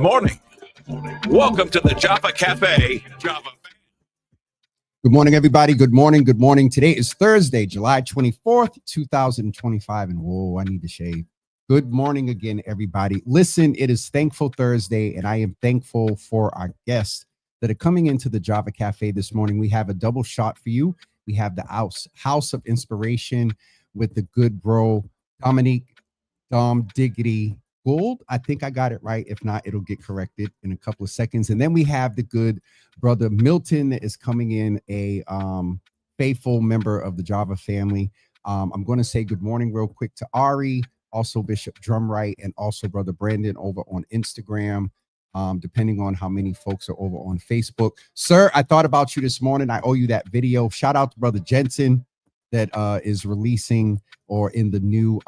morning. Welcome to the Java Cafe. Java. Good morning, everybody. Good morning. Good morning. Today is Thursday, July 24th, 2025. And whoa, I need to shave. Good morning again, everybody. Listen, it is Thankful Thursday, and I am thankful for our guests that are coming into the Java Cafe this morning. We have a double shot for you. We have the House of Inspiration with the good bro, Dominic, Diggity Glaude. I think I got it right. If not, it'll get corrected in a couple of seconds. And then we have the good brother Milton that is coming in, a faithful member of the Java family. I'm going to say good morning real quick to Ari, also Bishop Drumright, and also brother Brandon over on Instagram, depending on how many folks are over on Facebook. Sir, I thought about you this morning. I owe you that video. Shout out to brother Jenkins that is releasing or in the new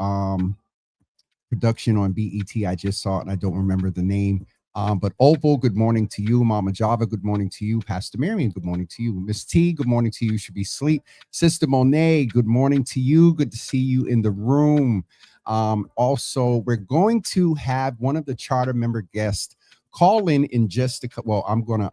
production on BET. I just saw it and I don't remember the name. But Opal, good morning to you. Mama Java, good morning to you. Pastor Marion, good morning to you. Miss T, good morning to you. Should be asleep. Sister Monet, good morning to you. Good to see you in the room. Also, we're going to have one of the charter member guests call in just a couple. Well, I'm going to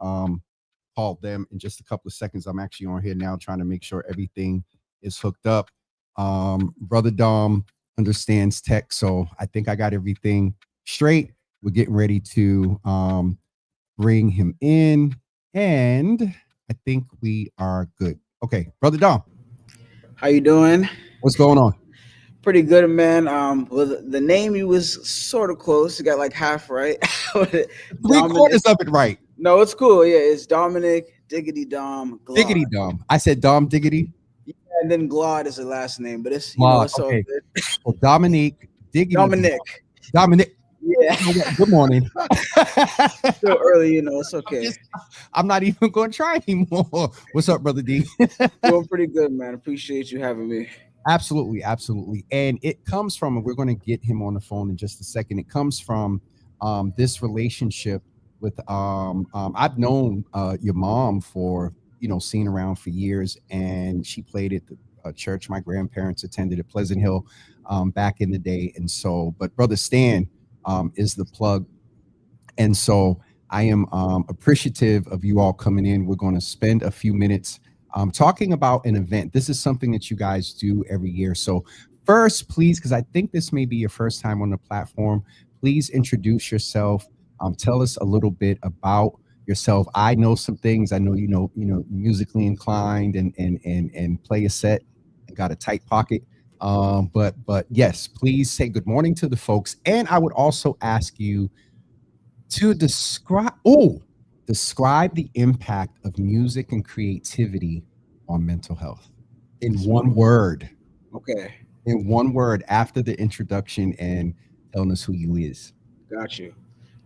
call them in just a couple of seconds. I'm actually on here now trying to make sure everything is hooked up. Brother Dom understands tech, so I think I got everything straight. We're getting ready to bring him in, and I think we are good. Okay, brother Dom, how you doing? What's going on? Pretty good, man. Well, the name you was sort of close. You got like half right. 3/4 of it right. No, it's cool. Yeah, it's Dominic, Diggity Dom, Glaude. Diggity Dom. I said Dom Diggity. Yeah, and then Glaude is the last name, but it's it's okay. all good. Well, Dominic, Diggity Dominic. Yeah. Good morning. Still early, it's okay. I'm not even going to try anymore. What's up, brother D? Doing pretty good, man. Appreciate you having me. Absolutely. And it comes from, we're going to get him on the phone in just a second. It comes from this relationship with, I've known your mom for, seen around for years, and she played at the church my grandparents attended at Pleasant Hill back in the day. And so, but brother Stan is the plug. And so I am appreciative of you all coming in. We're going to spend a few minutes talking about an event. This is something that you guys do every year. So first, please, because I think this may be your first time on the platform, please introduce yourself. Tell us a little bit about yourself. I know some things. I know you know musically inclined and play a set and got a tight pocket. But yes, please say good morning to the folks. And I would also ask you to describe the impact of music and creativity on mental health in one word. Okay. In one word after the introduction and telling us who you is. Got you.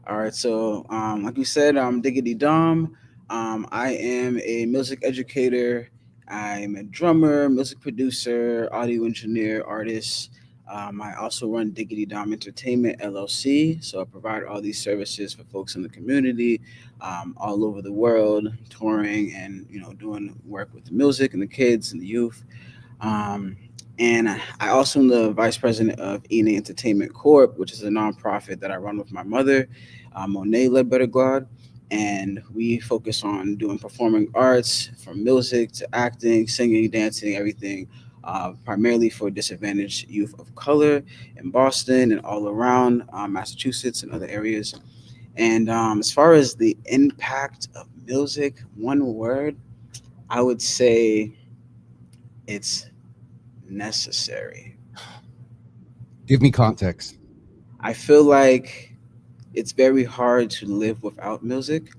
All right. So, like you said, I'm Diggity Dom. I am a music educator. I'm a drummer, music producer, audio engineer, artist. I also run Diggity Dom Entertainment LLC. So I provide all these services for folks in the community, all over the world, touring and doing work with the music and the kids and the youth. And I also am the vice president of ENA Entertainment Corp, which is a nonprofit that I run with my mother, Monet Ledbetter Glaude. And we focus on doing performing arts, from music to acting, singing, dancing, everything, primarily for disadvantaged youth of color in Boston and all around Massachusetts and other areas. And as far as the impact of music, one word, I would say it's necessary. Give me context. I feel like it's very hard to live without music.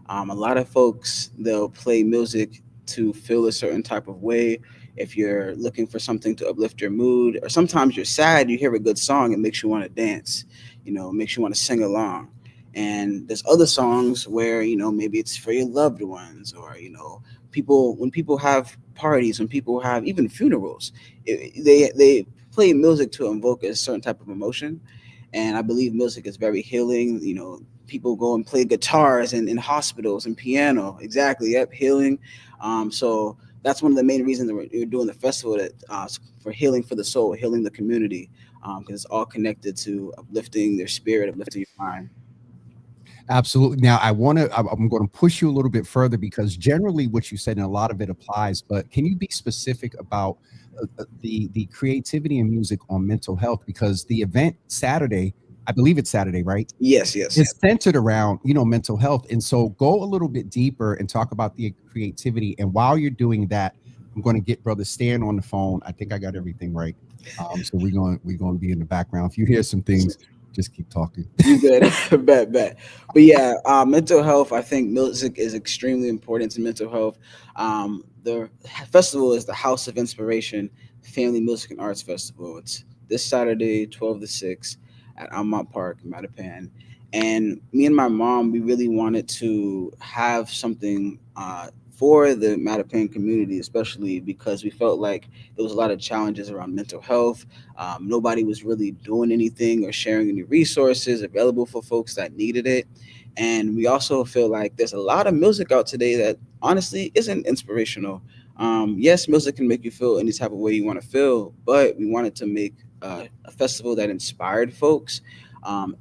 A lot of folks, they'll play music to feel a certain type of way. If you're looking for something to uplift your mood, or sometimes you're sad, you hear a good song, it makes you want to dance, makes you want to sing along. And there's other songs where, maybe it's for your loved ones, or, when people have parties, when people have even funerals, they play music to invoke a certain type of emotion. And I believe music is very healing. People go and play guitars in hospitals and piano. Exactly. Yep. Healing. So that's one of the main reasons that we're doing the festival, that for healing for the soul, healing the community, because it's all connected to uplifting their spirit, uplifting your mind. Absolutely. Now, I'm going to push you a little bit further because generally what you said and a lot of it applies. But can you be specific about the creativity in music on mental health? Because the event Saturday, I believe it's Saturday, right? Yes. It's centered around mental health, and so go a little bit deeper and talk about the creativity. And while you're doing that, I'm going to get Brother Stan on the phone. I think I got everything right. So we're going to be in the background. If you hear some things, just keep talking. You good? bet. But yeah, mental health. I think music is extremely important to mental health. The festival is the House of Inspiration Family Music and Arts Festival. It's this Saturday, 12 to 6 at Almont Park, Mattapan. And me and my mom, we really wanted to have something for the Mattapan community, especially because we felt like there was a lot of challenges around mental health. Nobody was really doing anything or sharing any resources available for folks that needed it. And we also feel like there's a lot of music out today that honestly isn't inspirational. Yes, music can make you feel any type of way you want to feel, but we wanted to make a festival that inspired folks.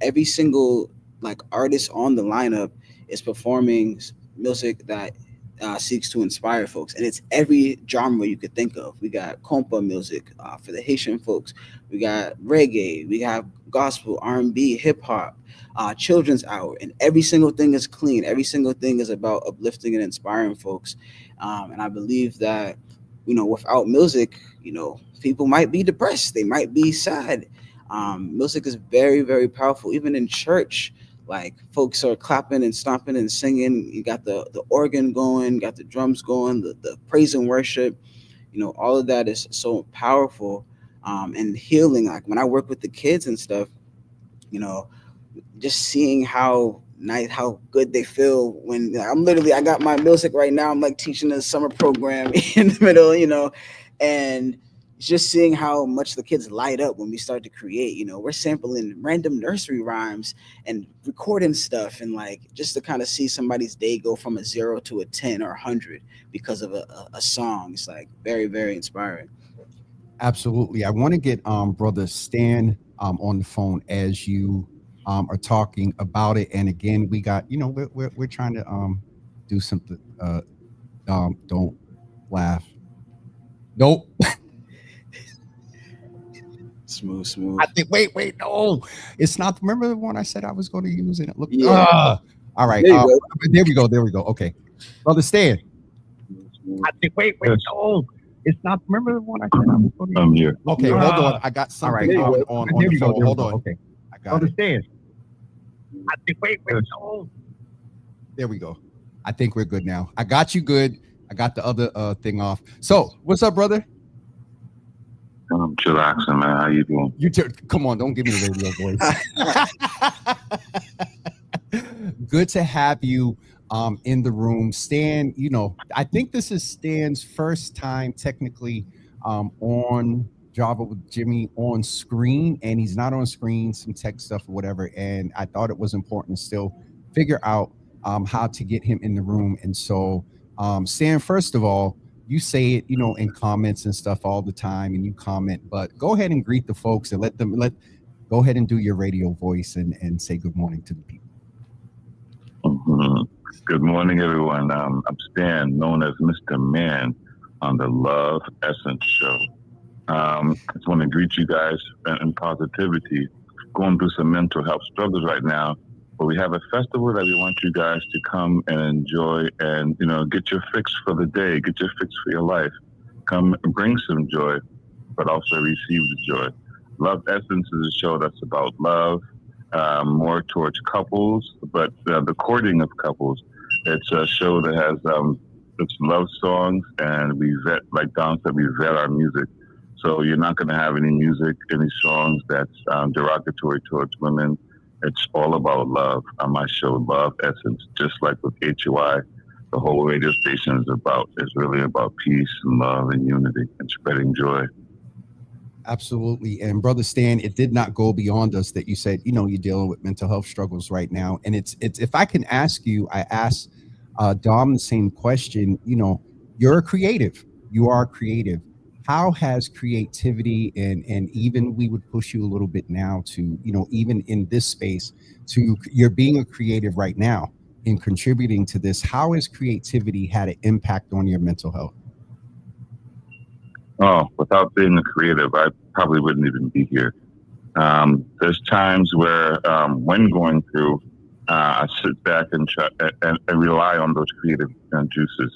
Every single like artist on the lineup is performing music that seeks to inspire folks, and it's every genre you could think of. We got compa music for the Haitian folks. We got reggae. We have gospel, R&B, hip hop, children's hour, and every single thing is clean. Every single thing is about uplifting and inspiring folks. And I believe that without music, people might be depressed. They might be sad. Music is very, very powerful. Even in church, like folks are clapping and stomping and singing. You got the organ going, got the drums going, the praise and worship. All of that is so powerful and healing. Like when I work with the kids and stuff, just seeing how nice, how good they feel when I got my music right now. I'm like teaching a summer program in the middle, and just seeing how much the kids light up when we start to create. We're sampling random nursery rhymes and recording stuff, and like just to kind of see somebody's day go from a 0 to a 10 or 100 because of a song. It's like very, very inspiring. Absolutely. I want to get Brother Stan on the phone as you are talking about it. And again, we got we're trying to do something. Don't laugh. Nope. Smooth. I think. Wait. No, it's not. Remember the one I said I was going to use, and it looked. Yeah. All right. There you go. There we go. Okay, Brother Stan. I think. Wait. No, it's not. Remember the one I said I was going to use. I'm here. Okay, hold on. I got something on the phone. Hold on. Okay, I got it. Stan. I think. Wait. No. There we go. I think we're good now. I got you good. I got the other thing off. So, what's up, brother? I'm chillaxing, man. How you doing? Come on, don't give me the radio voice. Good to have you in the room. Stan, I think this is Stan's first time technically on Java with Jimmy on screen, and he's not on screen, some tech stuff or whatever. And I thought it was important to still figure out how to get him in the room. And so, Stan, first of all, you say it, in comments and stuff all the time, and you comment, but go ahead and greet the folks and go ahead and do your radio voice and say good morning to the people. Mm-hmm. Good morning, everyone. I'm Stan, known as Mr. Man on the Love Essence Show. I just want to greet you guys in positivity, going through some mental health struggles right now. But we have a festival that we want you guys to come and enjoy and, get your fix for the day, get your fix for your life. Come and bring some joy, but also receive the joy. Love Essence is a show that's about love, more towards couples, but the courting of couples. It's a show that has it's love songs, and we vet, like Don said, we vet our music. So you're not going to have any music, any songs that's derogatory towards women. It's all about love on my show, Love Essence, just like with HOI. The whole radio station is really about peace and love and unity and spreading joy. Absolutely. And Brother Stan, it did not go beyond us that you said, you're dealing with mental health struggles right now. And it's if I can ask you, I asked Dom the same question, you're a creative. You are creative. how has creativity and even we would push you a little bit now to, even in this space, to you're being a creative right now in contributing to this. How has creativity had an impact on your mental health? Oh, without being a creative, I probably wouldn't even be here. There's times where, when going through, I sit back and try and rely on those creative juices.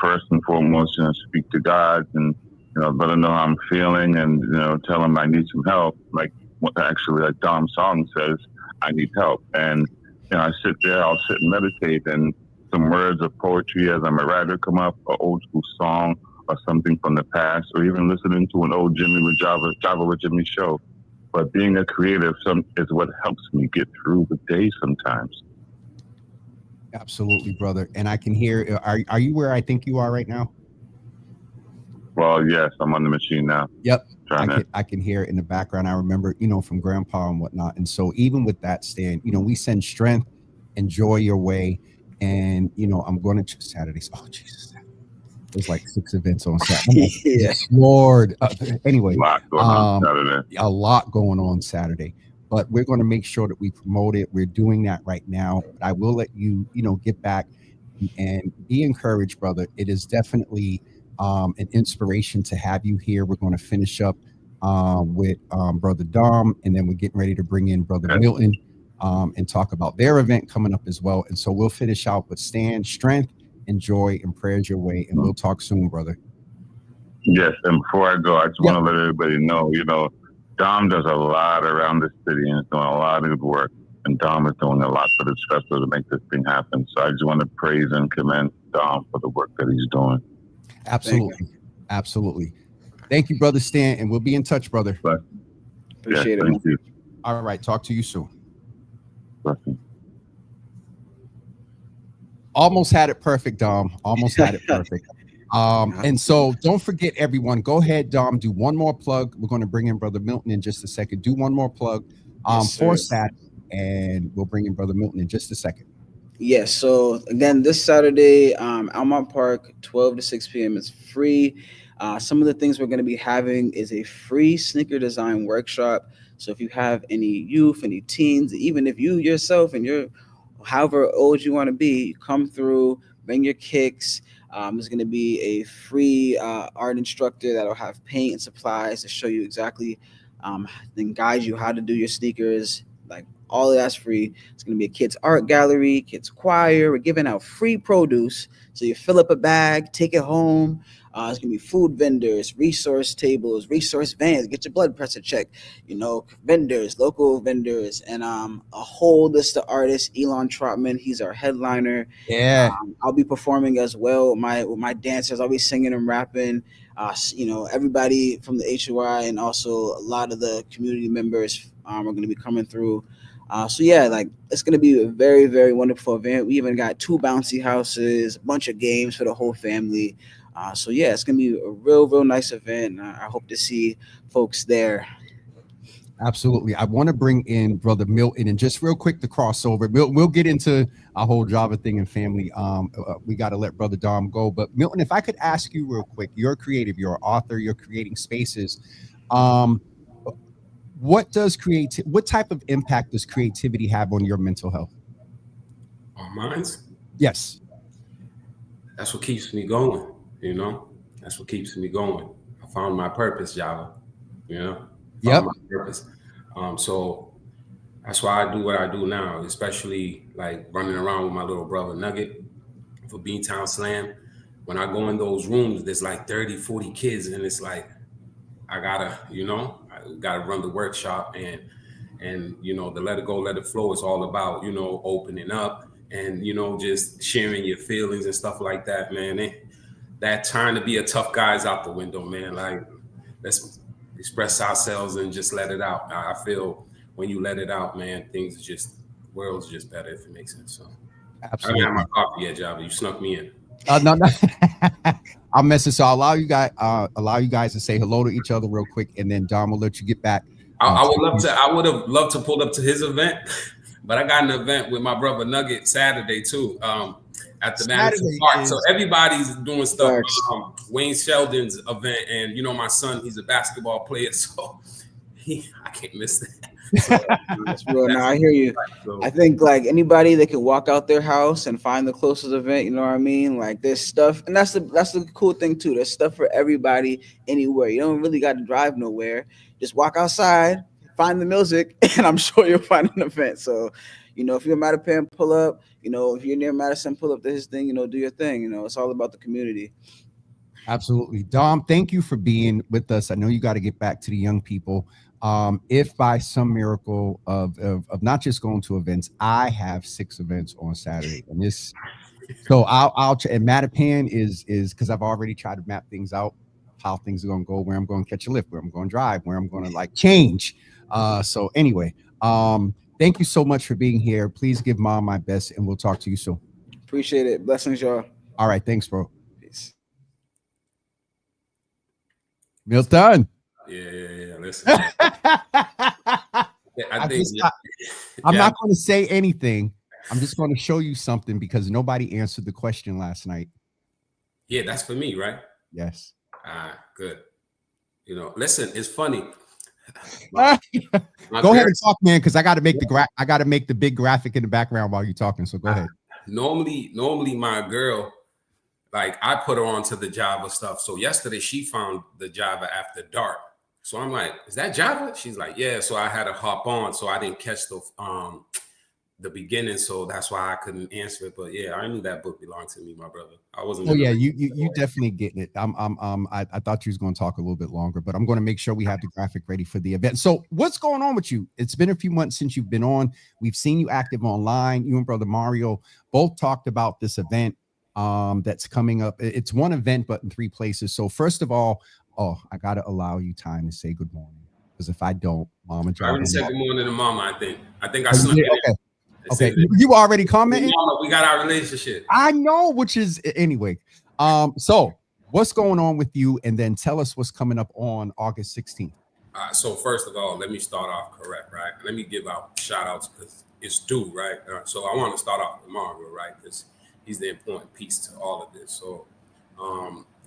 First and foremost, speak to God and let him know how I'm feeling, and tell him I need some help. Like Dom's song says, I need help, and I sit there, I'll sit and meditate, and some words of poetry as I'm a writer come up, an old school song or something from the past, or even listening to an old Jimmy with Java with Jimmy show. But being a creative is what helps me get through the day sometimes. Absolutely, brother. And I can hear, are you where I think you are right now? Well, yes, I'm on the machine now. Yep. I can hear it in the background. I remember, from grandpa and whatnot. And so even with that, Stan, we send strength and joy your way. And, I'm going to Saturdays. Oh, Jesus. There's like 6 events on Saturday. Yes, Lord. Anyway, a lot going on Saturday, but we're going to make sure that we promote it. We're doing that right now. I will let you, get back and be encouraged, brother. It is definitely an inspiration to have you here. We're going to finish up with Brother Dom, and then we're getting ready to bring in Brother Milton and talk about their event coming up as well. And so we'll finish out with Stan, strength and joy and prayers your way, and we'll talk soon, brother. Yes, and before I go, I just want to let everybody know, Dom does a lot around the city and is doing a lot of good work, and Dom is doing a lot for the Trustler to make this thing happen. So I just want to praise and commend Dom for the work that he's doing. Absolutely. Thank you, brother Stan, and we'll be in touch, brother. Appreciate it. Thank you. All right, talk to you soon. Blessing. Almost had it perfect, Dom. Almost had it perfect. And so don't forget, everyone, go ahead, Dom, do one more plug. We're going to bring in Brother Milton in just a second. Do one more plug for Saturday, and we'll bring in Brother Milton in just a second. Yes. So again, this Saturday, Almont Park, 12 to 6 p.m. is free. Some of the things we're going to be having is a free sneaker design workshop. So if you have any youth, any teens, even if you yourself and you're however old you want to be, come through, bring your kicks. There's going to be a free art instructor that'll have paint and supplies to show you exactly and guide you how to do your sneakers. Like, all of that's free. It's going to be a kids art gallery, kids choir. We're giving out free produce. So you fill up a bag, take it home. It's going to be food vendors, resource tables, resource vans, get your blood pressure checked, vendors, local vendors, and a whole list of artists. Elon Trotman, he's our headliner. Yeah. I'll be performing as well with my dancers. I'll be singing and rapping. Everybody from the HOI and also a lot of the community members are going to be coming through. It's going to be a very, very wonderful event. We even got 2 bouncy houses, a bunch of games for the whole family. It's going to be a real, real nice event. I hope to see folks there. Absolutely. I want to bring in Brother Milton, and just real quick, the crossover. We'll get into our whole Java thing and family. We got to let Brother Dom go. But Milton, if I could ask you real quick, you're creative, you're an author, you're creating spaces. What type of impact does creativity have on your mental health? On mine's? Yes. That's what keeps me going, That's what keeps me going. I found my purpose, Java, Yep. My purpose. So that's why I do what I do now, especially like running around with my little brother Nugget for Beantown Slam. When I go in those rooms, there's like 30, 40 kids, and it's like, I gotta run the workshop, and the let it go, let it flow is all about, opening up and, just sharing your feelings and stuff like that, man. That trying to be a tough guy is out the window, man. Like, let's express ourselves and just let it out. I feel when you let it out, man, world's just better, if it makes sense. So absolutely. I haven't had my coffee yet, Java. You snuck me in. No. I'll mess it. So I'll allow you guys to say hello to each other real quick, and then Dom will let you get back. I would have loved to pull up to his event, but I got an event with my brother Nugget Saturday too. at the Saturday Madison Park. So is- everybody's doing stuff. Facts. Wayne Sheldon's event, and my son, he's a basketball player, so I can't miss that. So, That's real. Now I hear you. so, I think like anybody that can walk out their house and find the closest event, you know what I mean? Like there's stuff, and that's the cool thing too. There's stuff for everybody anywhere. You don't really got to drive nowhere. Just walk outside, find the music, and I'm sure you'll find an event. So, if you're in Mattapan, pull up. If you're near Madison, pull up to his thing. Do your thing. It's all about the community. Absolutely. Dom, thank you for being with us. I know you got to get back to the young people. If by some miracle of not just going to events, I have 6 events on Saturday, and so I'll and Mattapan is because I've already tried to map things out, how things are going to go, where I'm going to catch a lift, where I'm going to drive, where I'm going to change. So anyway, thank you so much for being here. Please give Mom my best, and we'll talk to you soon. Appreciate it. Blessings, y'all. All right, thanks, bro. Peace. Milton. yeah. Listen, I think I'm not going to say anything. I'm just going to show you something because nobody answered the question last night. Yeah, that's for me, right? Yes. Good. Listen, it's funny. Go ahead and talk, man, because I got to make the big graphic in the background while you're talking. So go ahead. Normally, my girl, like I put her onto the Java stuff. So yesterday she found the Java after dark. So I'm like, is that Java? She's like, yeah. So I had to hop on. So I didn't catch the beginning. So that's why I couldn't answer it. But yeah, I knew that book belonged to me, my brother. I wasn't. Oh yeah, you definitely getting it. I thought you was going to talk a little bit longer, but I'm going to make sure we have the graphic ready for the event. So what's going on with you? It's been a few months since you've been on. We've seen you active online. You and brother Mario both talked about this event that's coming up. It's one event, but in 3 places. So first of all, I got to allow you time to say good morning, because if I don't, Mama. I already said good morning to Mama. I think I Oh, snuck it in. Okay. You already commented? We got our relationship. I know, which is anyway. So what's going on with you? And then tell us what's coming up on August 16th. So first of all, let me start off correct, right? Let me give out shout outs because it's due, right? So I want to start off with Mario, right? Because he's the important piece to all of this. So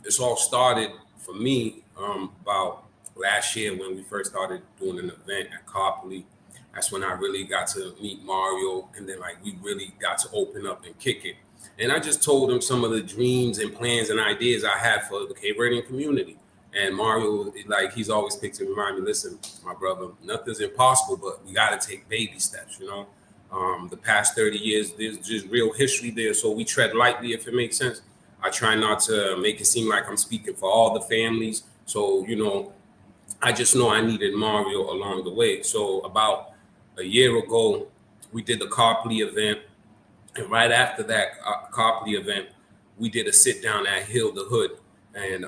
this all started for me about last year when we first started doing an event at Copley. That's when I really got to meet Mario, and then we really got to open up and kick it. And I just told him some of the dreams and plans and ideas I had for the Cape Verdean community. And Mario, he's always picked to remind me, listen, my brother, nothing's impossible, but we got to take baby steps, The past 30 years, there's just real history there, so we tread lightly, if it makes sense. I try not to make it seem like I'm speaking for all the families. So, I just know I needed Mario along the way. So about a year ago, we did the Copley event. And right after that Copley event, we did a sit down at Hill the Hood. And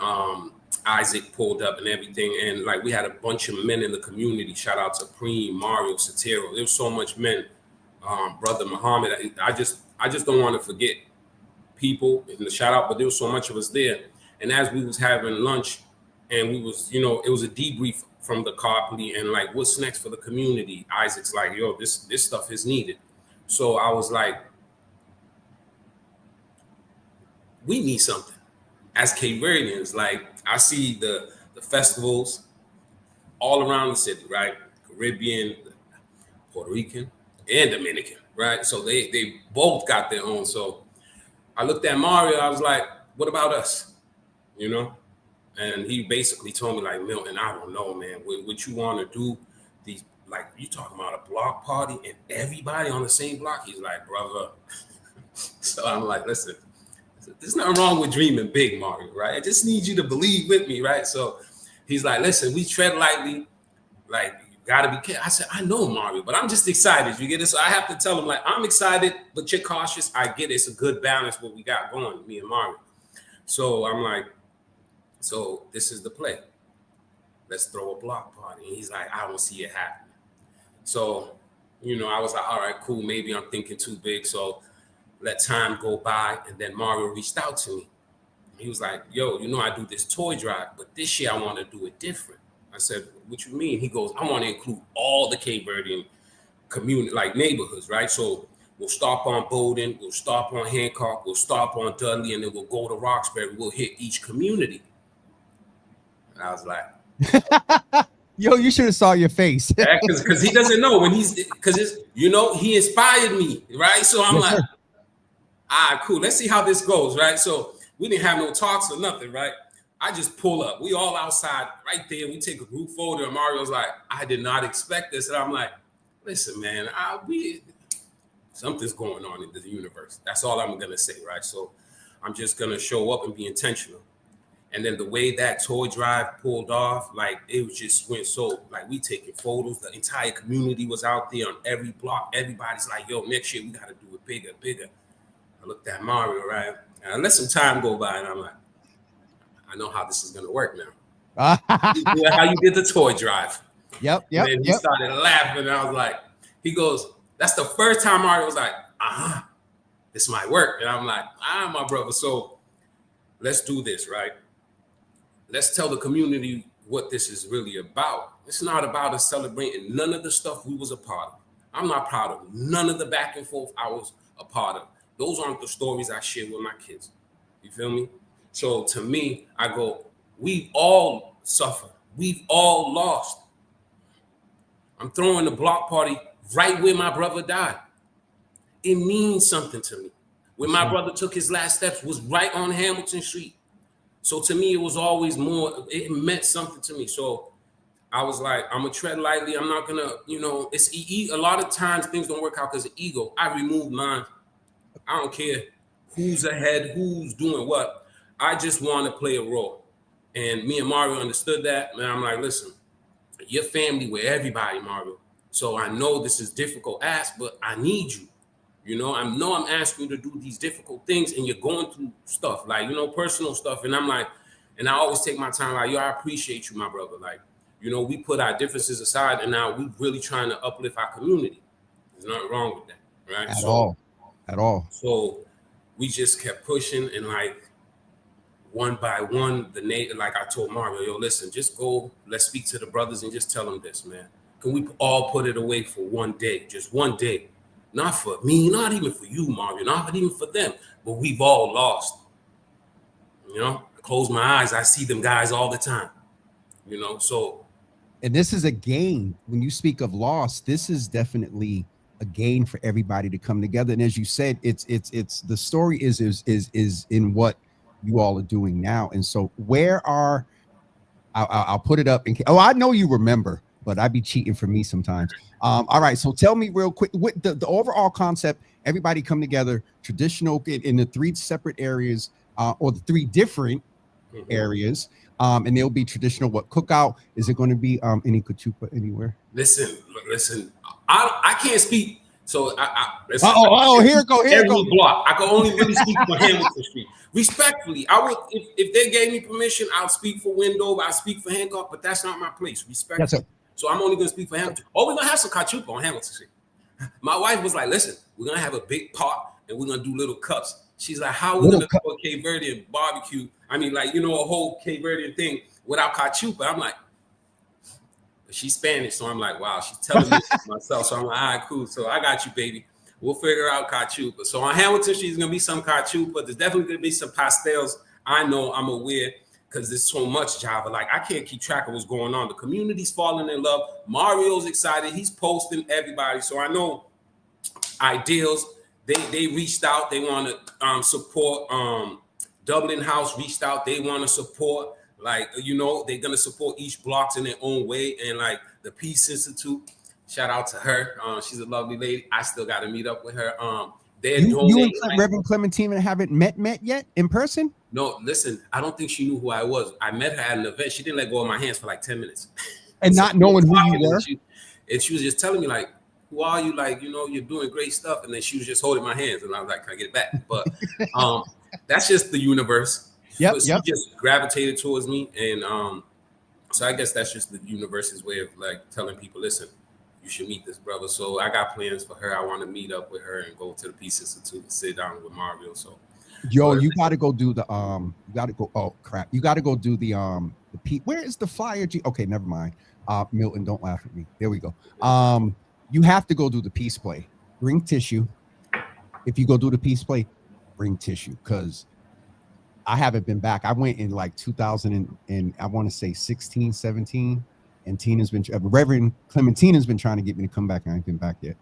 Isaac pulled up and everything. And we had a bunch of men in the community. Shout out to Preem, Mario, Satiro. There was so much men. Brother Muhammad. I just don't want to forget people in the shout out, but there was so much of us there. And as we was having lunch and we was, it was a debrief from the Copley and what's next for the community. Isaac's like, yo, this stuff is needed. So I was like, we need something as Cape Verdeans. I see the festivals all around the city, right? Caribbean, Puerto Rican, and Dominican, right? So they both got their own. So I looked at Mario, I was like, what about us? And he basically told me Milton, I don't know, man, what you want to do, these, you talking about a block party and everybody on the same block? He's like, brother. So I'm like, listen, there's nothing wrong with dreaming big, Mario, right? I just need you to believe with me, right? So he's like, listen, we tread lightly, you gotta be careful. I said, I know, Mario, but I'm just excited. You get it? So I have to tell him, I'm excited, but you're cautious. I get it. It's a good balance what we got going, me and Mario. So I'm like, so this is the play. Let's throw a block party. And he's like, I don't see it happening. So, I was like, all right, cool. Maybe I'm thinking too big. So let time go by. And then Mario reached out to me. He was like, yo, I do this toy drive, but this year I want to do it different. I said, what you mean? He goes, I want to include all the Cape Verdean community, neighborhoods, right? So We'll stop on Bowdoin, we'll stop on Hancock, we'll stop on Dudley, and then we'll go to Roxbury. We'll hit each community. And I was like, yo, you should have saw your face. because he doesn't know when he inspired me, right? So I'm like, all right, cool. Let's see how this goes, right? So we didn't have no talks or nothing, right? I just pull up. We all outside right there. We take a group photo, and Mario's like, I did not expect this. And I'm like, listen, man, something's going on in the universe. That's all I'm going to say, right? So I'm just going to show up and be intentional. And then the way that toy drive pulled off, like, it just went so, like, we taking photos. The entire community was out there on every block. Everybody's like, yo, next year we got to do it bigger. I looked at Mario, right? And I let some time go by, and I'm like, I know how this is going to work now. How you did the toy drive. Yep. And then he started laughing, and I was like, he goes, that's the first time Mario was like, this might work. And I'm like, my brother. So let's do this, right? Let's tell the community what this is really about. It's not about us celebrating none of the stuff we was a part of. I'm not proud of none of the back and forth I was a part of. Those aren't the stories I share with my kids. You feel me? So to me, I go, we've all suffered. We've all lost. I'm throwing the block party right where my brother died. It means something to me. Where my brother took his last steps was right on Hamilton Street. So to me, it was always more, it meant something to me. So I was like, I'm going to tread lightly. I'm not going to, it's a lot of times things don't work out because of ego. I removed mine. I don't care who's ahead, who's doing what. I just want to play a role. And me and Mario understood that. And I'm like, listen, your family with everybody, Mario. So I know this is difficult ask, but I need you. I know I'm asking you to do these difficult things, and you're going through stuff, like, personal stuff. And I'm like, and I always take my time, like, yo, I appreciate you, my brother. Like, we put our differences aside, and now we really trying to uplift our community. There's nothing wrong with that, right? At all. So we just kept pushing, and like, one by one, like I told Mario, yo, listen, just go, let's speak to the brothers and just tell them this, man. Can we all put it away for one day, just one day? Not for me, not even for you, Mario, not even for them, but we've all lost. I close my eyes, I see them guys all the time, so. And this is a gain. When you speak of loss, this is definitely a gain for everybody to come together. And as you said, it's the story is in what you all are doing now. And so I'll put it up I know you remember, but I'd be cheating for me sometimes. All right, so tell me real quick what the overall concept. Everybody come together, traditional in the three separate areas, or the three different areas, and they'll be traditional. What cookout is it going to be? Any kachupa anywhere? Listen. I can't speak. So here it go. Block. I can only really speak for Hamilton Street. Respectfully, I would if they gave me permission, I'll speak for Window. I speak for Hancock, but that's not my place. Respectfully. Yes, so I'm only going to speak for Hamilton. We're going to have some kachupa on Hamilton Street. My wife was like, listen, we're going to have a big pot and we're going to do little cups. She's like, how are we going to do a Cape Verdean barbecue? I mean, like, a whole Cape Verdean thing without kachupa. I'm like, she's Spanish. So I'm like, wow, she's telling me myself. So I'm like, all right, cool. So I got you, baby. We'll figure out kachupa. So on Hamilton Street, there's going to be some kachupa. There's definitely going to be some pastels. I'm aware. Because there's so much Java. Like, I can't keep track of what's going on. The community's falling in love. Mario's excited. He's posting everybody. So I know Ideals, they reached out. They want to support. Dublin House reached out. They want to support. Like, they're going to support each blocks in their own way. And like the Peace Institute, shout out to her. She's a lovely lady. I still got to meet up with her. You and Reverend Clementine haven't met yet in person? No, listen, I don't think she knew who I was. I met her at an event. She didn't let go of my hands for like 10 minutes. And not knowing who you were? And she was just telling me, like, who are you? Like, you're doing great stuff. And then she was just holding my hands. And I was like, can I get it back? But that's just the universe. She just gravitated towards me. And so I guess that's just the universe's way of, like, telling people, listen, you should meet this brother. So I got plans for her. I want to meet up with her and go to the Peace Institute and sit down with Mario. So. Yo, you got to go do the you got to go do the where is the flyer? Okay, never mind. Milton, don't laugh at me. There we go. You have to go do the peace play. Bring tissue, if you go do the peace play, bring tissue, because I haven't been back. I went in like 2000 and I want to say 16, 17. And Tina's been, Reverend Clementina's been trying to get me to come back. And I ain't been back yet.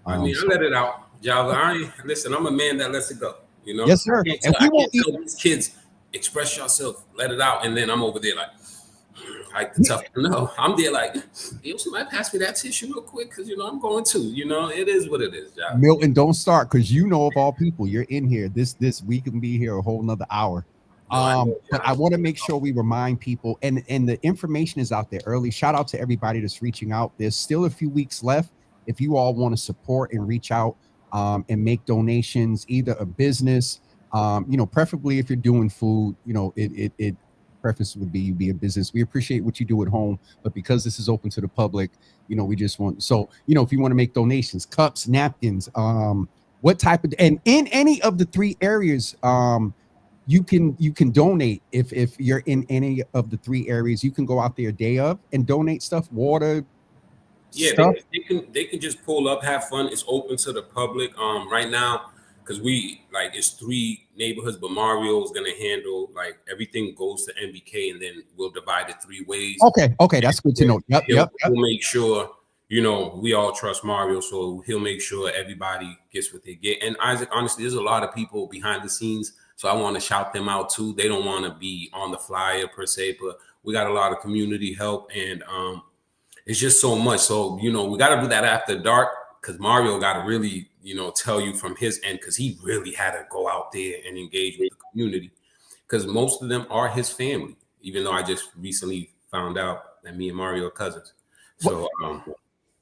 I mean, I let it out, Java. Listen, I'm a man that lets it go. You know, yes, sir. I can't tell these kids, express yourself, let it out, and then I'm over there like the tough. No, I'm there like, yo, somebody pass me that tissue real quick, because you know I'm going to. You know, it is what it is, Java. Milton, don't start, because you know, of all people, you're in here. This we can be here a whole nother hour. But I want to make sure we remind people, and the information is out there early. Shout out to everybody that's reaching out. There's still a few weeks left. If you all want to support and reach out and make donations, either a business, you know, preferably if you're doing food, you know, it preference would be you be a business. We appreciate what you do at home, but because this is open to the public, you know, we just want, so, you know, if you want to make donations, cups, napkins, what type of, and in any of the 3 areas, you can donate. If you're in any of the 3 areas, you can go out there day of and donate stuff, water. Yeah, they can just pull up, have fun. It's open to the public. Right now, because it's 3 neighborhoods, but Mario's gonna handle like everything goes to MBK, and then we'll divide it 3 ways. Okay, that's good to know. Yep. We'll make sure, you know, we all trust Mario, so he'll make sure everybody gets what they get. And Isaac, honestly, there's a lot of people behind the scenes, so I want to shout them out too. They don't want to be on the flyer per se, but we got a lot of community help, and it's just so much. So, you know, we got to do that after dark, because Mario got to really, you know, tell you from his end, because he really had to go out there and engage with the community, because most of them are his family, even though I just recently found out that me and Mario are cousins. So,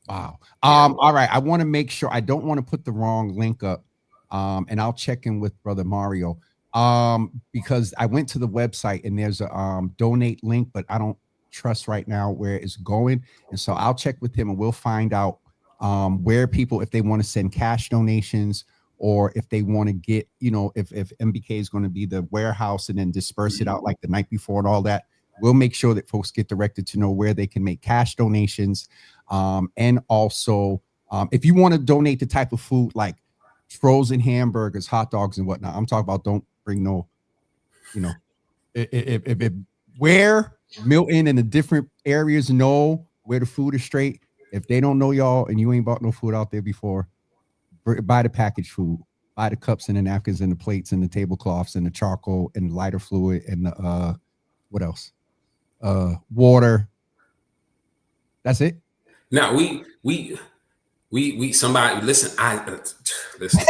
wow. All right. I want to make sure I don't want to put the wrong link up. And I'll check in with Brother Mario. Because I went to the website and there's a donate link, but I don't trust right now where it's going. And so I'll check with him and we'll find out where people, if they want to send cash donations, or if they want to get, you know, if MBK is going to be the warehouse and then disperse it out like the night before and all that, we'll make sure that folks get directed to know where they can make cash donations. And also, if you want to donate the type of food like frozen hamburgers, hot dogs, and whatnot, I'm talking about, don't bring no, you know, if where Milton and the different areas know where the food is straight. If they don't know y'all and you ain't bought no food out there before, buy the packaged food, buy the cups and the napkins and the plates and the tablecloths and the charcoal and the lighter fluid and the what else? Water. That's it. Now we somebody listen. Listen.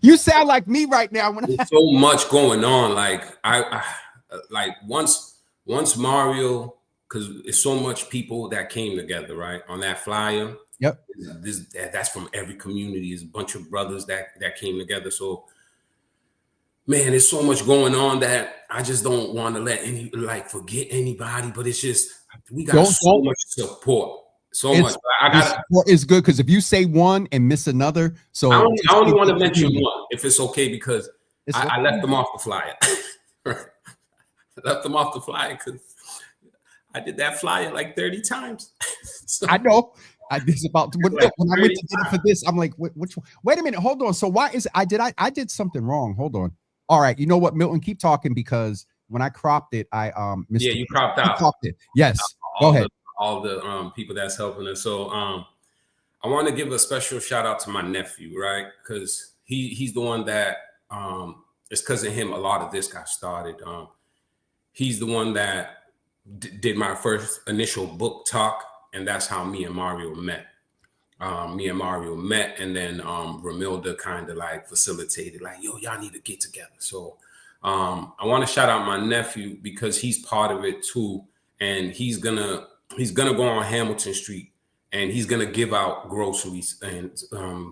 You sound like me right now. There's so much going on. Like I like once Mario, because it's so much people that came together, right, on that flyer. Yep. That's from every community. It's a bunch of brothers that came together. So, man, there's so much going on that I just don't want to let forget anybody. But it's just we got so much support. So much. I got it's good, because if you say one and miss another, so I only want to mention one, if it's okay, because I left them off the flyer. I left them off the flyer because I did that flyer like 30 times. So, I know. I was about to, when I went to get it for this, I'm like, which one? Wait a minute, hold on. So why is I did something wrong? Hold on. All right, you know what, Milton, keep talking, because when I cropped it, I missed yeah, you cropped out. Cropped it. Yes. Go ahead. All the people that's helping us. So I want to give a special shout out to my nephew, right? Because he's the one that it's because of him a lot of this got started. He's the one that did my first initial book talk, and that's how me and Mario met. And then Ramilda kind of like facilitated, like, yo, y'all need to get together. So I want to shout out my nephew, because he's part of it too, and he's gonna go on Hamilton Street and he's gonna give out groceries. And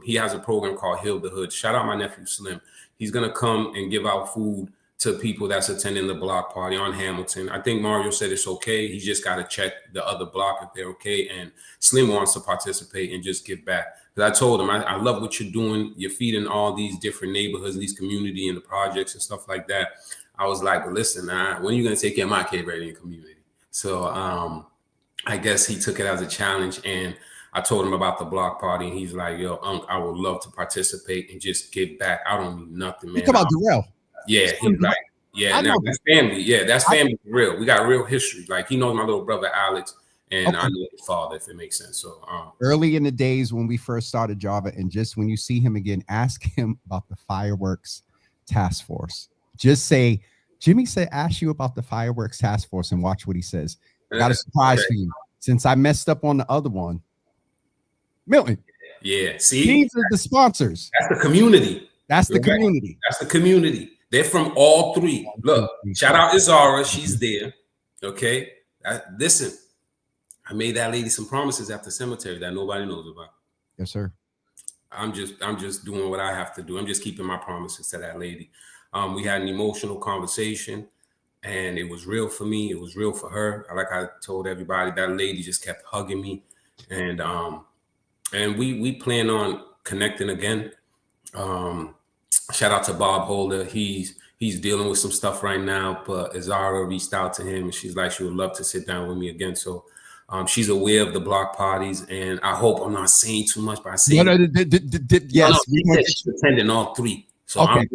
he has a program called Heal the Hood. Shout out my nephew Slim. He's gonna come and give out food to people that's attending the block party on Hamilton. I think Mario said it's okay. He just got to check the other block if they're okay. And Slim wants to participate and just give back. Because I told him, I love what you're doing. You're feeding all these different neighborhoods, these community and the projects and stuff like that. I was like, listen, when are you going to take care of my kid ready in community? So I guess he took it as a challenge. And I told him about the block party, and he's like, "Yo, I would love to participate and just give back. I don't need nothing, man." Think about Darrell. Yeah, he's like, yeah, now that's family. Yeah, that's family for real. We got real history. Like, he knows my little brother Alex, and I know his father, if it makes sense. So early in the days when we first started Java, and just when you see him again, ask him about the fireworks task force. Just say, Jimmy said, ask you about the fireworks task force, and watch what he says. I got a surprise for you. Since I messed up on the other one, Milton. Yeah, see, these are the sponsors. That's the community. That's the community. That's the community. They're from all three. Look, shout out Izara. She's there. Okay. Listen, I made that lady some promises at the cemetery that nobody knows about. Yes, sir. I'm just doing what I have to do. I'm just keeping my promises to that lady. We had an emotional conversation, and it was real for me. It was real for her. Like I told everybody, that lady just kept hugging me, and we plan on connecting again. Shout out to Bob Holder. He's dealing with some stuff right now, but Izara reached out to him, and she's like, she would love to sit down with me again. So she's aware of the block parties, and I hope I'm not saying too much, but I say yes, she's attending all three. So okay,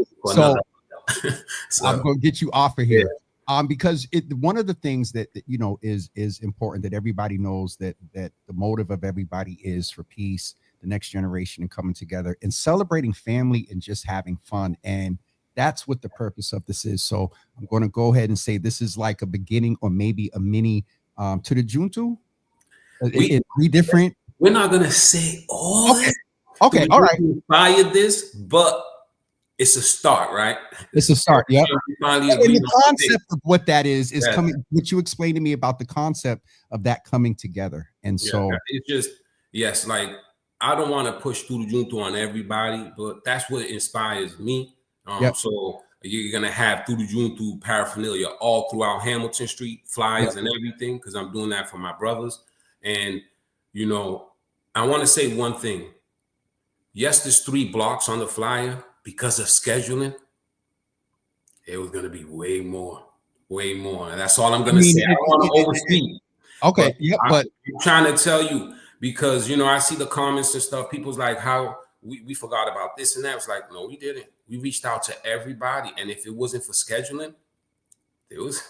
so I'm going to get you off of here. Yeah. Because one of the things that you know is important, that everybody knows, that the motive of everybody is for peace, the next generation, and coming together and celebrating family and just having fun. And that's what the purpose of this is. So I'm going to go ahead and say this is like a beginning, or maybe a mini to the Junto. We different. We're not going to say all. Okay. All right. Inspired this, but it's a start, right? It's a start. Yeah. And the concept of what that is coming. What you explained to me about the concept of that coming together, and so it's just like, I don't want to push Tudo Junto on everybody, but that's what inspires me. So you're gonna have Tudo Junto paraphernalia all throughout Hamilton Street, flyers and everything, because I'm doing that for my brothers. And you know, I want to say one thing. Yes, there's 3 blocks on the flyer. Because of scheduling, it was gonna be way more. And that's all I'm gonna say. I don't want to overspeed. Okay, but I'm trying to tell you, because you know, I see the comments and stuff. People's like, how we forgot about this and that. It's like, no, we didn't. We reached out to everybody, and if it wasn't for scheduling, it was.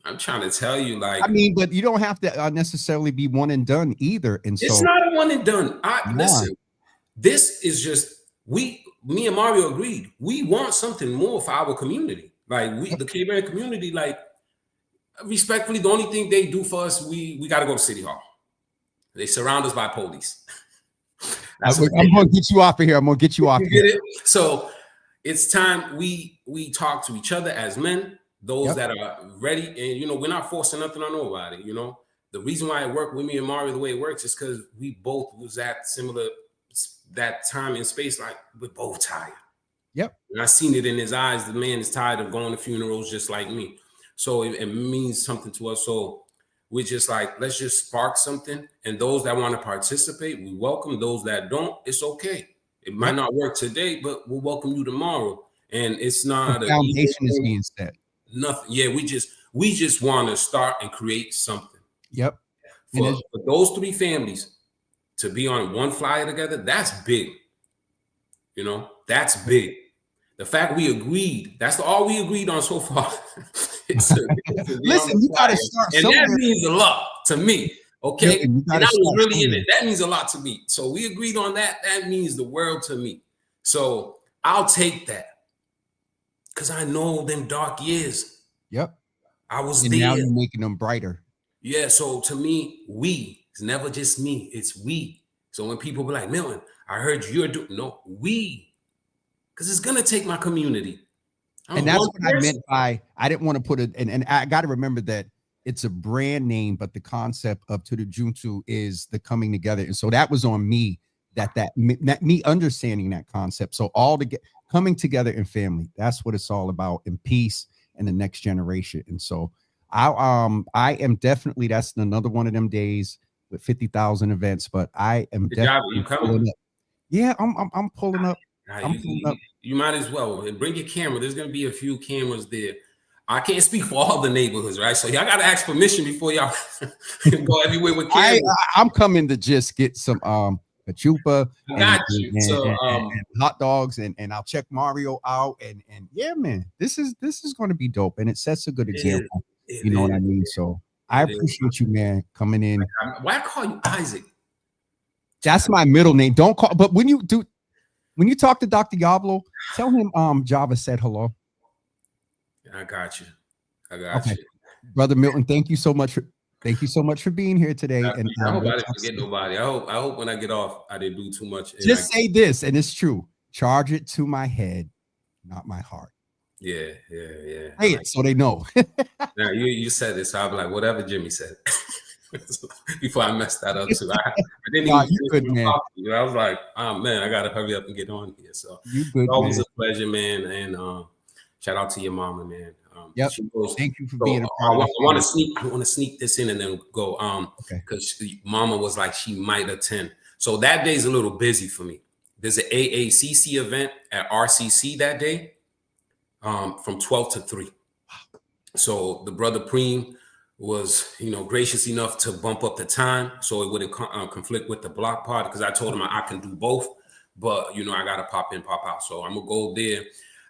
I'm trying to tell you, like, I mean, but you don't have to necessarily be one and done either. And so it's not a one and done. Listen, this is just me and Mario agreed. We want something more for our community. Like the Caribbean community, like, respectfully, the only thing they do for us, we got to go to City Hall. They surround us by police. I'm going to get you off of here. I'm going to get you off of here. So it's time we talk to each other as men, those that are ready. And, you know, we're not forcing nothing on nobody. You know, the reason why it worked with me and Mario the way it works is because we both was at similar that time and space. Like, we're both tired. Yep. And I seen it in his eyes. The man is tired of going to funerals just like me. So it means something to us. So we're just like, let's just spark something. And those that want to participate, we welcome. Those that don't, it's okay. It might not work today, but we'll welcome you tomorrow. And it's not the foundation is being set. Nothing. Yeah, we just want to start and create something. Yep. For those 3 families to be on one flyer together, that's big. You know, that's big. The fact we agreed, that's all we agreed on so far. Listen, you got to start somewhere. And that means a lot to me. Okay. And I was really in it. That means a lot to me. So we agreed on that. That means the world to me. So I'll take that. Because I know them dark years. Yep. I was and there. Now you're making them brighter. Yeah. So to me, it's never just me. It's we. So when people be like, Milton, I heard you're doing, no, we. Because it's going to take my community. And that's what I meant by, I didn't want to put it, and I got to remember that it's a brand name, but the concept of To the Junto is the coming together. And so that was on me, that me understanding that concept. So coming together in family, that's what it's all about, in peace and the next generation. And so I am definitely, that's another one of them days with 50,000 events, but I am definitely pulling up. Yeah, I'm pulling up. You might as well, and bring your camera. There's going to be a few cameras there. I can't speak for all the neighborhoods, right? So y'all got to ask permission before y'all go everywhere with cameras. I'm coming to just get some cachupa Got you. and hot dogs, and I'll check Mario out, and yeah, man, this is going to be dope, and it sets a good example. You know what I mean? So I appreciate you, man, coming in. Why call you Isaac? That's my middle name. Don't call, but when you talk to Dr. Yablo, tell him Java said hello. I got you. You. Brother Milton, thank you so much for being here today. And I hope I didn't forget nobody. I hope when I get off, I didn't do too much. Just say this, and it's true. Charge it to my head, not my heart. Yeah. Say it so they know. Now you said it, so I'll be like, whatever Jimmy said. Before I messed that up too. I didn't even I was like, oh man, I gotta hurry up and get on here. So it's always a pleasure, man. And shout out to your mama, man. Thank you for being a part. I want to sneak this in and then go. Because mama was like she might attend. So that day's a little busy for me. There's an AACC event at RCC that day, from 12 to 3. So the brother Preem was, gracious enough to bump up the time so it wouldn't conflict with the block party, because I told him I can do both, but I gotta pop in, pop out. So I'm gonna go there.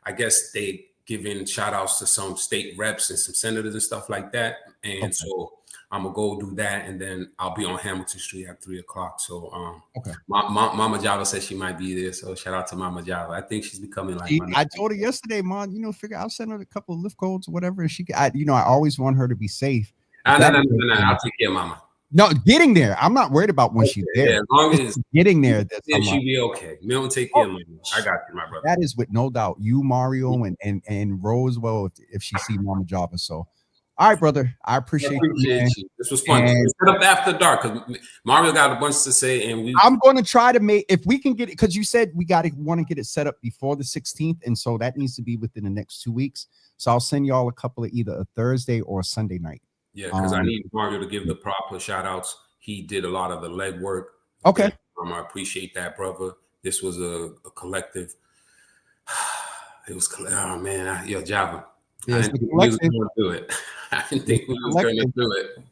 I guess they giving shout outs to some state reps and some senators and stuff like that. And so I'm gonna go do that, and then I'll be on Hamilton Street at 3 o'clock. So Mama Java says she might be there. So shout out to Mama Java. I think she's becoming like I told her yesterday, Mom, figure I'll send her a couple of lift codes or whatever. And I always want her to be safe. No, I'll take care of Mama. No, getting there. I'm not worried about when she's there. Yeah, as long as getting there, she'll be okay. Milton, take care of me. I got you, my brother. That is with no doubt. You, Mario, and Rose, well, if she see Mama Java. So, all right, brother. I appreciate you. This was fun. Set up after dark because Mario got a bunch to say, and I'm going to try to make, if we can get it, because you said we want to get it set up before the 16th, and so that needs to be within the next 2 weeks. So I'll send y'all a couple of either a Thursday or a Sunday night. Yeah, because I need Mario to give the proper shout outs. He did a lot of the legwork. Okay. I appreciate that, brother. This was a collective. It was, oh man, Java. I didn't think we was going to do it. I didn't think we was going to do it.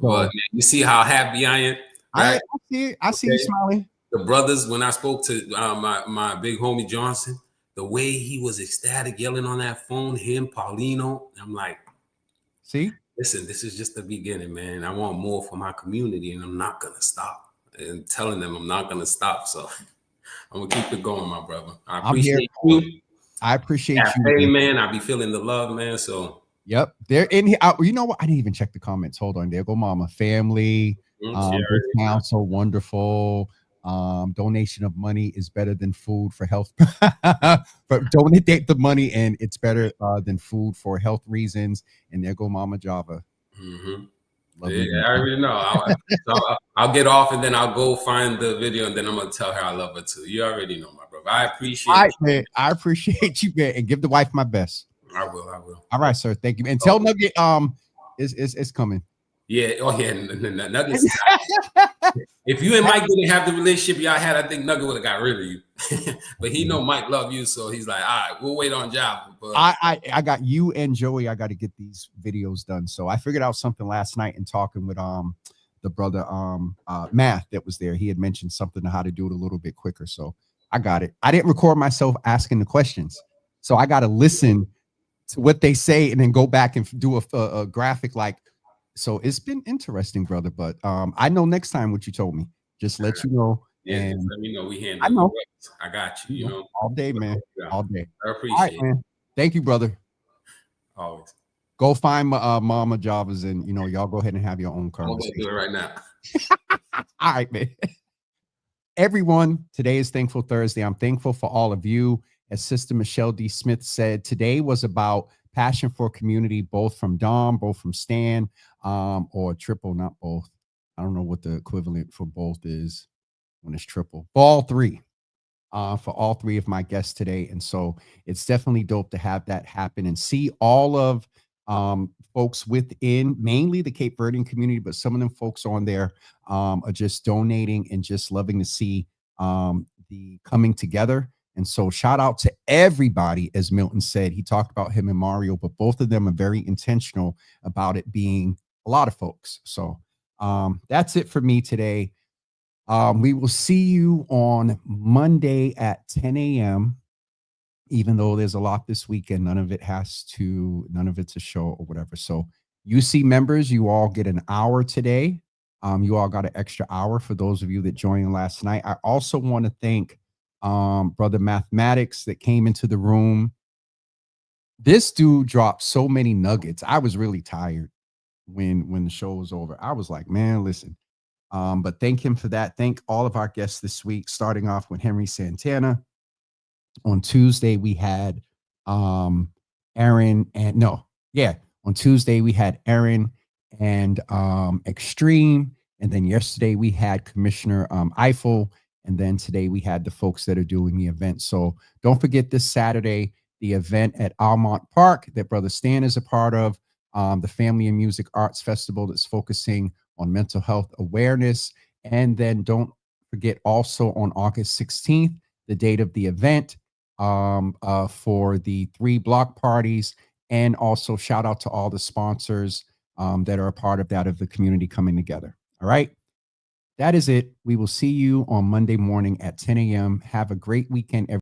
But you see how happy I am? Right? I see you smiling. The brothers, when I spoke to my big homie Johnson, the way he was ecstatic, yelling on that phone, him, Paulino, I'm like, see? Listen, this is just the beginning, man. I want more for my community, and I'm not gonna stop. And telling them I'm not gonna stop. So I'm gonna keep it going, my brother. I appreciate you. I appreciate you. Hey, man. I be feeling the love, man. So yep, they're in here. You know what? I didn't even check the comments. Hold on, there go Mama. Family, council, wonderful. Donation of money is better than food for health. But donate the money, and it's better than food for health reasons. And there go Mama Java. Yeah, I already know. I'll get off, and then I'll go find the video, and then I'm gonna tell her I love her too. You already know, my brother. I appreciate you. Man, I appreciate you, man, and give the wife my best. I will. All right, sir. Thank you. And tell Nugget it's coming. Yeah. Oh yeah. Nugget. If you and Mike didn't have the relationship y'all had, I think Nugget would have got rid of you. But he know Mike love you, so he's like, all right, we'll wait on Java. But I got you and Joey. I got to get these videos done. So I figured out something last night in talking with the brother Math that was there. He had mentioned something on how to do it a little bit quicker. So I got it. I didn't record myself asking the questions, so I got to listen to what they say and then go back and do a graphic like. So it's been interesting, brother. But I know next time what you told me. Just let you know. Yeah, and let me know. We handle. I know. I got you. You know, all day, man. All day. I appreciate it. Man. Thank you, brother. Always. Go find Mama Javas, and y'all go ahead and have your own conversation. I'm gonna do it right now. All right, man. Everyone, today is Thankful Thursday. I'm thankful for all of you. As Sister Michelle D. Smith said, today was about passion for community, both from Dom, both from Stan, or triple, not both. I don't know what the equivalent for both is when it's triple. For all three. For all three of my guests today. And so it's definitely dope to have that happen and see all of folks within mainly the Cape Verdean community, but some of them folks on there are just donating and just loving to see the coming together And so shout out to everybody, as Milton said. He talked about him and Mario, but both of them are very intentional about it being a lot of folks. So that's it for me today. We will see you on Monday at 10 a.m. Even though there's a lot this weekend, none of it's a show or whatever. So UC members, you all get an hour today. You all got an extra hour for those of you that joined last night. I also want to thank Brother Mathematics that came into the room. This dude dropped so many nuggets. I was really tired when the show was over. I was like, man, listen. But thank him for that. Thank all of our guests this week, starting off with Henry Santana. On Tuesday, we had Aaron and on Tuesday we had Aaron and Extreme. And then yesterday we had Commissioner Eiffel. And then today we had the folks that are doing the event. So don't forget this Saturday, the event at Almont Park that Brother Stan is a part of, the Family and Music Arts Festival that's focusing on mental health awareness. And then don't forget also on August 16th, the date of the event for the 3 block parties. And also shout out to all the sponsors that are a part of that, of the community coming together. All right. That is it. We will see you on Monday morning at 10 a.m. Have a great weekend, everyone.